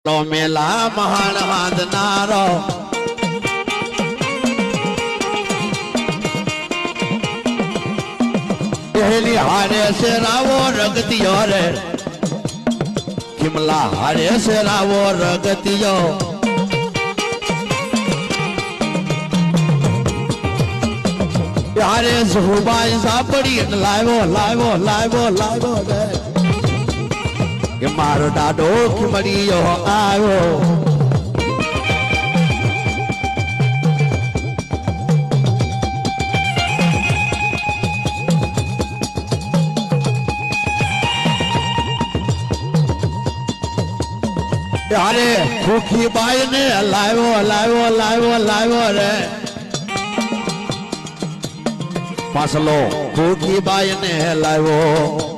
लो मेला महान हादनारो पहली हारे से रावो रगतियो रे किमला हारे से रावो रगतियो हारे सुबाई सापड़ी लावो लावो लावो लावो रे कि मारो डाडो खिमड़ियो आयो यारे भूखी बाई ने लावो लावो लावो लावो रे पासलो भूखी बाई ने लावो